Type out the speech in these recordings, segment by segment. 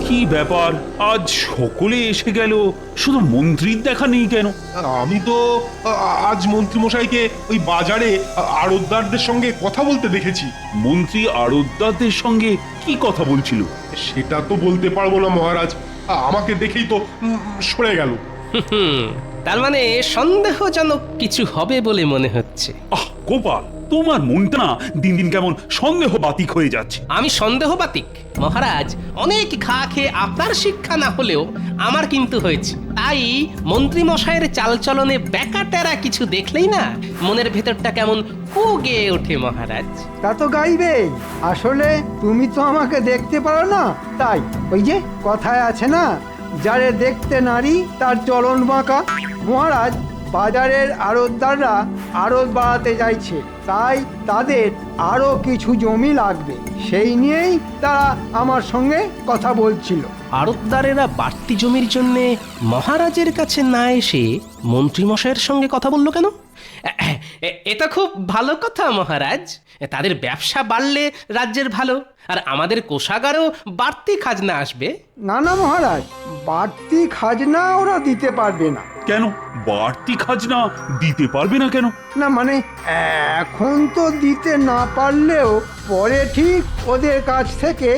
কি ব্যাপার, আজ সকলে এসে গেল, শুধু মন্ত্রীর দেখা নেই কেন? আমি তো আজ মন্ত্রী মশাইকে ওই বাজারে আড়তদারদের সঙ্গে কথা বলতে দেখেছি। মন্ত্রী আড়তদারদের সঙ্গে কি কথা বলছিল? সেটা তো বলতে পারবো না মহারাজ, আমাকে দেখেই তো সরে গেল। তার মানে সন্দেহজনক কিছু হবে বলে মনে হচ্ছে। আহ গোপাল, তোমার মনটা না দিন দিন কেমন সন্দেহ বাতিক হয়ে যাচ্ছে। আমি সন্দেহবাতিক মহারাজ, অনেক ঘা খেয়ে আপনার শিক্ষা না হলেও আমার কিন্তু হয়েছে। তাই মন্ত্রী মশাইয়ের চালচলনে ব্যাকাটেরা কিছু দেখলেই না মনের ভেতরটা কেমন কু গেয়ে ওঠে মহারাজ। তা তো গাইবেই। আসলে তুমি তো আমাকে দেখতে পারো না, তাই ওই যে কথায় আছে না, যারে দেখতে নারী তার চলন বাঁকা। মহারাজ, বাজারের আড়তদাররা আড়ত বাড়াতে চাইছে, তাই তাদের আরো কিছু জমি লাগবে, সেই নিয়েই তারা আমার সঙ্গে কথা বলছিল। আড়তদারেরা বাড়তি জমির জন্য মহারাজের কাছে না এসে মন্ত্রী মশাইয়ের সঙ্গে কথা বললো কেন? এটা খুব ভালো কথা মহারাজ। তাদের ব্যবসা বাড়লে রাজ্যের ভালো, আর আমাদের কোষাগারেও বাড়তি খাজনা আসবে। না না মহারাজ, বাড়তি খাজনা ওরা দিতে পারবে না। কেন বাড়তি খাজনা দিতে পারবে না কেন? না মানে এখন তো দিতে না পারলেও পরে ঠিক ওদের কাছ থেকে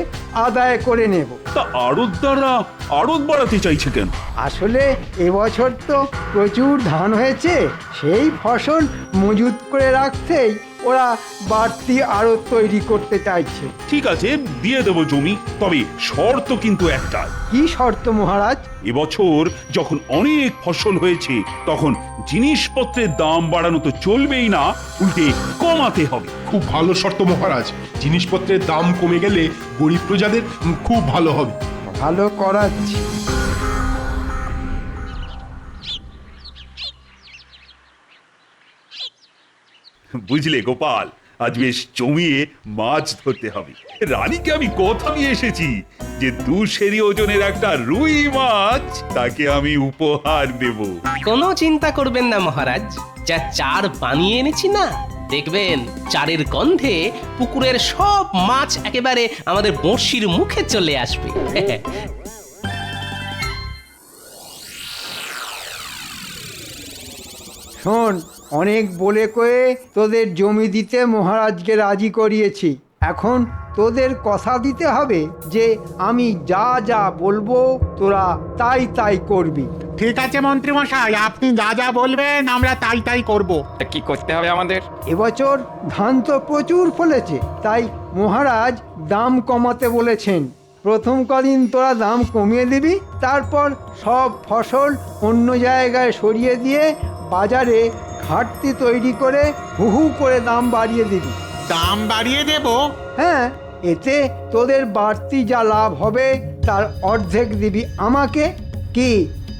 আদায় করে নেব। তা আড়তদাররা আড়ত বাড়াতে চাইছে কেন? আসলে এবছর তো প্রচুর ধান হয়েছে, সেই ফসল মজুত করে রাখতেই ওরা বাড়তি আড়ত তৈরি করতে চাইছে। ঠিক আছে, দিয়ে দেবো জমি, তবে শর্ত কিন্তু একটা। কি শর্ত মহারাজ? এবছর যখন অনেক ফসল হয়েছে তখন জিনিসপত্রের দাম বাড়ানো তো চলবেই না, উল্টে কমাতে হবে। খুব ভালো শর্ত মহারাজ, জিনিসপত্রের দাম কমে গেলে গরিব প্রজাদের খুব ভালো হবে। ভালো করাচ্ছি। বুঝলে গোপাল, আজ বেশ জমিয়ে মাছ ধরতে হবে। রানীকে আমি কথা নিয়ে এসেছি যে 2 সেরি ওজনের একটা রুই মাছ তাকে আমি উপহার দেব। কোনো চিন্তা করবেন না মহারাজ, যা চার বানিয়ে এনেছি না, দেখবেন চারের গন্ধে পুকুরের সব মাছ একেবারে আমাদের বড়শির মুখে চলে আসবে। শোন, অনেক বলে কয়ে তোদের জমি দিতে মহারাজকে রাজি করিয়েছি। এখন তোদের কথা দিতে হবে যে আমি যা যা বলবো তোরা তাই তাই করবি। ঠিক আছে মন্ত্রী মশাই, আপনি যা যা বলবেন আমরা তাই তাই করব। তা কি করতে হবে আমাদের? এবছর ধান তো প্রচুর ফলেছে, তাই মহারাজ দাম কমাতে বলেছেন। প্রথম কদিন তোরা দাম কমিয়ে দিবি, তারপর সব ফসল অন্য জায়গায় সরিয়ে দিয়ে বাজারে ঘাটতি তৈরি করে হু হু করে দাম বাড়িয়ে দিবি। দাম বাড়িয়ে দেব? হ্যাঁ, এতে তোদের বাড়তি যা লাভ হবে তার অর্ধেক দিবি আমাকে। কি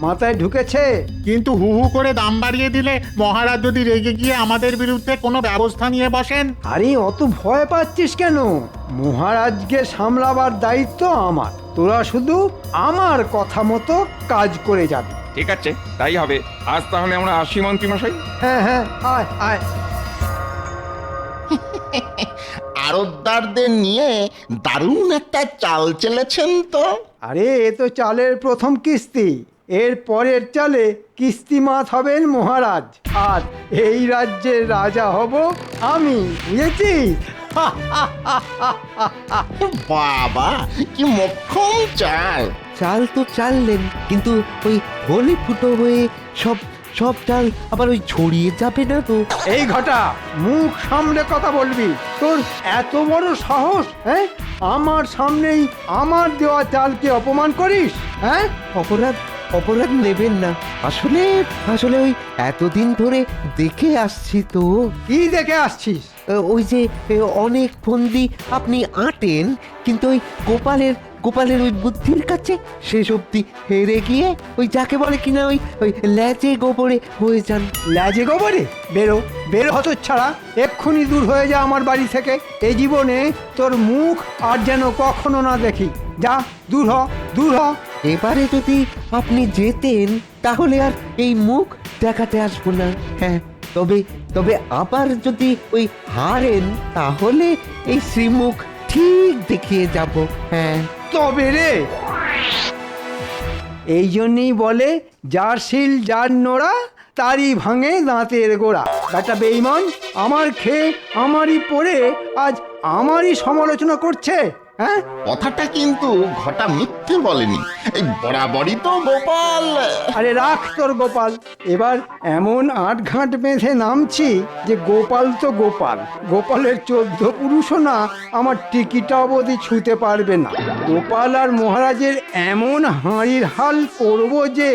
মাথায় ঢুকেছে? কিন্তু হু হু করে দাম বাড়িয়ে দিলে মহারাজ যদি রেগে গিয়ে আমাদের বিরুদ্ধে কোনো ব্যবস্থা নিয়ে বসেন? আরে অত ভয় পাচ্ছিস কেন? মহারাজকে সামলাবার দায়িত্ব আমার, তোরা শুধু আমার কথা মতো কাজ করে যাবি। ঠিক আছে, তাই হবে। আজ তাহলে আমরা আসি মন্ত্রী মশাই। হ্যাঁ হ্যাঁ, আয় আয়। আড়তদারদের নিয়ে দারুণ একটা চাল চেলেছেন তো। আরে এ তো চালের প্রথম কিস্তি, এর পরের চালে কিস্তিমাত হবেন মহারাজ, আর এই রাজ্যের রাজা হব আমি, বুঝেছিস? বাবা, কি মক্ষম চাল! চাল তো চাললেন, কিন্তু ওই হলে ফুটো হয়ে সব সব চাল আবার ওই ছড়িয়ে যাবে না তো? এই ঘটা, মুখ সামলে কথা বলবি। তোর এত বড় সাহস, হ্যাঁ? আমার সামনেই আমার দেওয়া চালকে অপমান করিস, হ্যাঁ? অপরাধ অপরাধ নেবেন না, আসলে আসলে ওই এতদিন ধরে দেখে আসছি তো। কি দেখে আসছিস? ওই যে অনেক ফন্দি আপনি আঁটেন, কিন্তু ওই গোপালের ওই বুদ্ধির কাছে শেষ অব্দি হেরে গিয়ে ওই যাকে বলে কিনা ওই ওই ল্যাজে গোবরে হয়ে যান। লাজে গোবরে? বেরো বেরো হতচ্ছাড়া, এক্ষুনি দূর হয়ে যা আমার বাড়ি থেকে। এই জীবনে তোর মুখ আর যেন কখনো না দেখি। যা, দূর হ, দূর হ। এবারে যদি আপনি যেতেন তাহলে আর এই মুখ দেখাতে আসবো না। হ্যাঁ, তবে তবে আবার যদি ওই হারেন তাহলে এই শ্রীমুখ ঠিক দেখিয়ে যাব। হ্যাঁ, তবে রে। এই জন্যই বলে যার শিল যার নোড়া তারই ভাঙে দাঁতের গোড়া। একটা বেঈমান আমার খেয়ে আমারই পড়ে আজ আমারই সমালোচনা করছে। হ্যাঁ, কথাটা কিন্তু ঘটা মিথ্যে বলেনি, এই বরাবরই তো গোপাল। আরে রাখ তোর গোপাল। এবার এমন আটঘাট বেঁধে নামছি যে গোপাল তো গোপাল, গোপালের 14 পুরুষও না আমার টিকিটা অবধি ছুঁতে পারবে না। গোপাল আর মহারাজের এমন হাঁড়ির হাল করব যে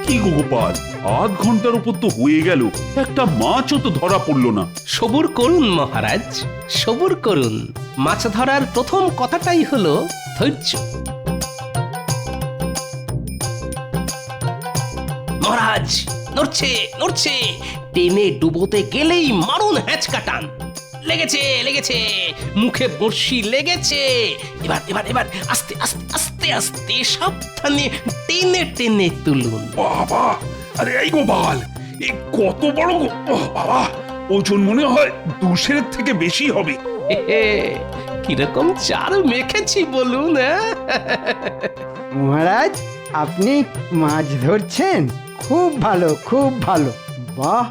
কি গো গোপাল, আধ ঘন্টার উপর তো হয়ে গেল, একটা মাছও তো ধরা পড়লো না। সবুর করুন মহারাজ, সবুর করুন। মাছ ধরার প্রথম কথাটাই হলো ধৈর্য। মহারাজ নড়ছে নড়ছে, টেনে ডুবোতে গেলেই মারুন হ্যাঁচকা টান। লেগেছে লেগেছে, মুখে বড়শি লেগেছে। এবার এবার এবার আস্তে আস্তে আস্তে আস্তে সাবধানে টেনে টেনে তুলুন। বাবা, আরে এই গোপাল, এই কত বড় বাবা, ওজন মনে হয় 200 থেকে বেশি হবে। কিরকম চার মেখেছি বলুন। মহারাজ আপনি মাছ ধরছেন, খুব ভালো খুব ভালো। বাহ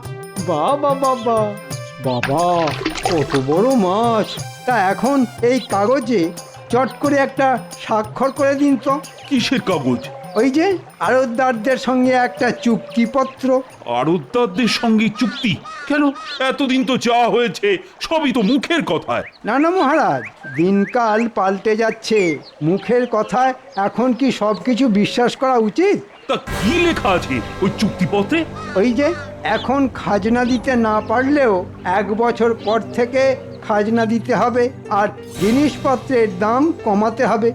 বাহ বাবা বাহ বাবা, কত বড় মাছ! তা এখন এই কাগজে চট করে একটা স্বাক্ষর করে দিন তো। কিসের কাগজ? ওই যে আড়তদারদের সঙ্গে একটা চুক্তিপত্র। আড়তদারদের সঙ্গে চুক্তি? কেন, এতদিন তো যা হয়েছে সবই তো মুখের কথায়। না না মহারাজ, দিনকাল পাল্টে যাচ্ছে, মুখের কথায় এখন কি সব কিছু বিশ্বাস করা উচিত? তা কি লেখা আছে ওই চুক্তিপত্রে? ওই যে এখন খাজনা দিতে না পারলেও 1 বছর পর থেকে খাজনা দিতে হবে, আর জিনিসপত্রের দাম কমাতে হবে।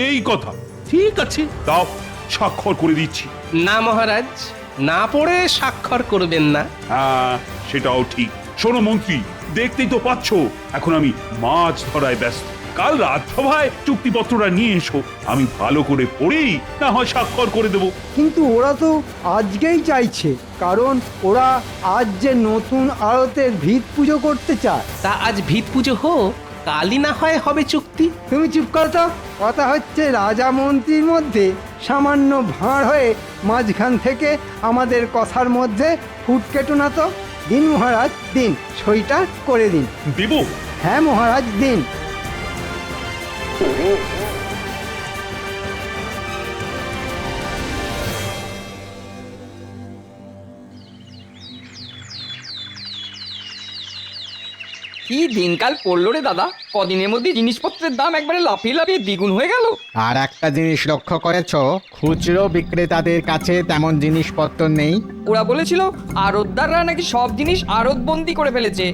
এই কথা, ঠিক আছে, দাও, স্বাক্ষর করে দিচ্ছি। না মহারাজ, না পড়ে স্বাক্ষর করবেন না। হ্যাঁ, সেটাও ঠিক। শোনো মন্ত্রী, দেখতেই তো পাচ্ছ এখন আমি মাছ ধরায় ব্যস্ত। কাল রাজসভায় চুক্তিপত্রটা নিয়ে এসো, আমি ভালো করে পড়েই না হয় স্বাক্ষর করে দেবো। কিন্তু ওরা তো আজকেই চাইছে, কারণ ওরা আজ যে নতুন আড়তের ভিত পুজো করতে চায়। তা আজ ভিত পুজো হোক, কালই না হয় হবে চুক্তি। তুমি চুপ করো তো। কথা হচ্ছে রাজা মন্ত্রীর মধ্যে সামান্য ভাঁড় হয়ে মাঝখান থেকে আমাদের কথার মধ্যে ফুট কেটো না তো। দিন মহারাজ দিন, সইটা করে দিন। দেব? হ্যাঁ মহারাজ দিন। কি দিনকাল পড়লো রে দাদা, কদিনের মধ্যে জিনিসপত্রের দাম একবারে লাফিয়ে লাফিয়ে দ্বিগুণ হয়ে গেল। আর একটা জিনিস লক্ষ্য করেছো, খুচরো বিক্রেতাদের কাছে তেমন জিনিসপত্র নেই। ওরা বলেছিল আড়তদাররা নাকি সব জিনিস আড়তবন্দি করে ফেলেছে।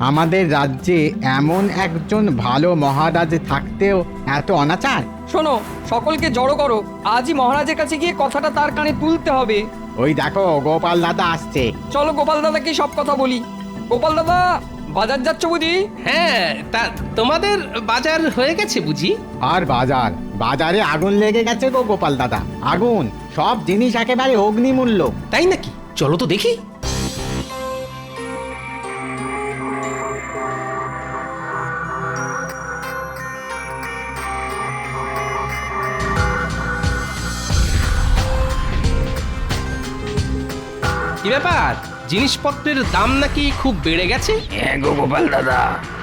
আমাদের রাজ্যে এমন একজন ভালো মহারাজ থাকতেও এত অনাচার। শোনো, সকলকে জড়ো করো, আজই মহারাজের কাছে গিয়ে কথাটা তার কানে তুলতে হবে। ওই দেখো গোপাল দাদা আসছে। চলো গোপাল দাদাকে সব কথা বলি। গোপাল দাদা, বাজার যাচ্ছ বুঝি? হ্যাঁ, তা তোমাদের বাজার হয়ে গেছে বুঝি? আর বাজারে আগুন লেগে গেছে গো গোপাল দাদা, আগুন! সব জিনিস একেবারে অগ্নিমূল্য। তাই নাকি? চলো তো দেখি। কি ব্যাপার, জিনিসপত্রের দাম নাকি খুব বেড়ে গেছে? হ্যাঁ গো গোপাল দাদা,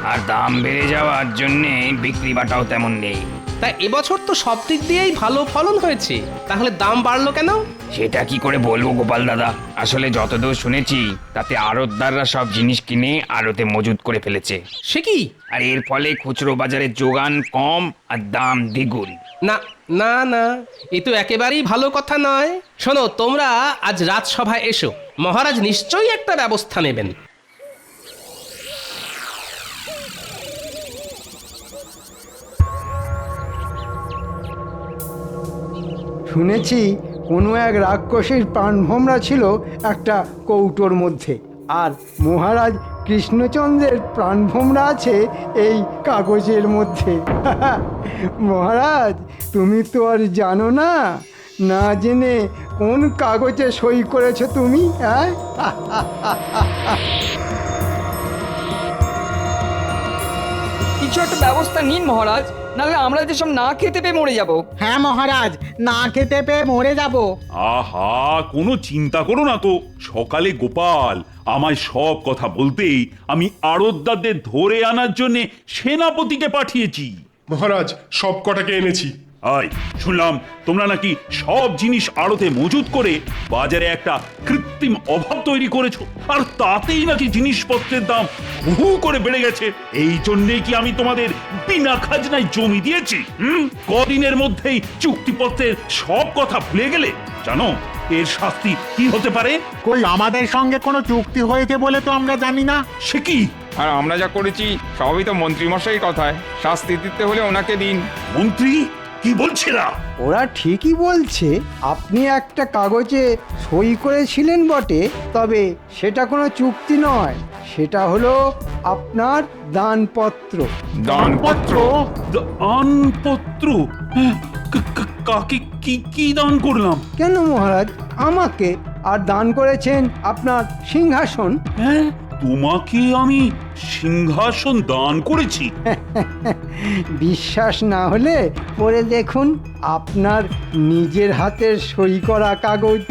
আর দাম বেড়ে যাওয়ার জন্যে বিক্রি বাটাও তেমন নেই। তা এবছর তো সব দিক দিয়েই ভালো ফলন হয়েছে, তাহলে দাম বাড়লো কেন? সেটা কি করে বলবো গোপাল দাদা, আসলে যতদূর শুনেছি তাতে আড়তদাররা সব জিনিস কিনে আড়তে মজুত করে ফেলেছে। সে কি? আর এর ফলে খুচরো বাজারে যোগান কম আর দাম দ্বিগুণ। না না না, এ তো একেবারেই ভালো কথা নয়। শোনো, তোমরা আজ রাজসভায় এসো, মহারাজ নিশ্চয়ই একটা ব্যবস্থা নেবেন। শুনেছি কোনো এক রাক্ষসীর প্রাণভোমরা ছিল একটা কৌটোর মধ্যে, আর মহারাজ কৃষ্ণচন্দ্রের প্রাণভোমরা আছে এই কাগজের মধ্যে। মহারাজ তুমি তো আর জানো না, না জেনে কোন কাগজে সই করেছো তুমি? হ্যাঁ কিছু একটা ব্যবস্থা নিন মহারাজ, নাহলে আমরা যেসব না খেতে পেয়ে মরে যাব। হ্যাঁ মহারাজ, না খেতে পেয়ে মরে যাব। আহা, কোনো চিন্তা করো না তো। সকালে গোপাল আমায় সব কথা বলতেই আমি আড়তদারদের ধরে আনার জন্য সেনাপতিকে পাঠিয়েছি। মহারাজ সব কটাকে এনেছি। আয়, শুনলাম তোমরা নাকি সব জিনিস আড়তে মজুত করে বাজারে একটা কৃত্রিম অভাব তৈরি করেছো, আর তাতেই নাকি জিনিসপত্রের দাম হু করে বেড়ে গেছে। এই জন্যেই কি আমি তোমাদের বিনা খাজনায় জমি দিয়েছি? কদিনের মধ্যেই চুক্তিপত্রের সব কথা ভুলে গেলে? জানো এর শাস্তি কি হতে পারে? কই আমাদের সঙ্গে কোনো চুক্তি হয়েছে বলে তো আমরা জানি না। সে কি? আর আমরা যা করেছি সবই তো মন্ত্রীমশাই কথায়, শাস্তি দিতে হলে ওনাকে দিন। মন্ত্রী কি বলছে না? ওরা ঠিকই বলছে। আপনি একটা কাগজে সই করেছিলেন বটে, তবে সেটা কোনো চুক্তি নয়, সেটা হলো আপনার দানপত্র। দানপত্র? দানপত্র? হ্যাঁ, কাকে কি কি দান করলাম? কেন মহারাজ, আমাকে। আর দান করেছেন আপনার সিংহাসন। হ্যাঁ, তোমাকে আমি সিংহাসন দান করেছি? বিশ্বাস না হলে পড়ে দেখুন আপনার নিজের হাতের সই করা কাগজ।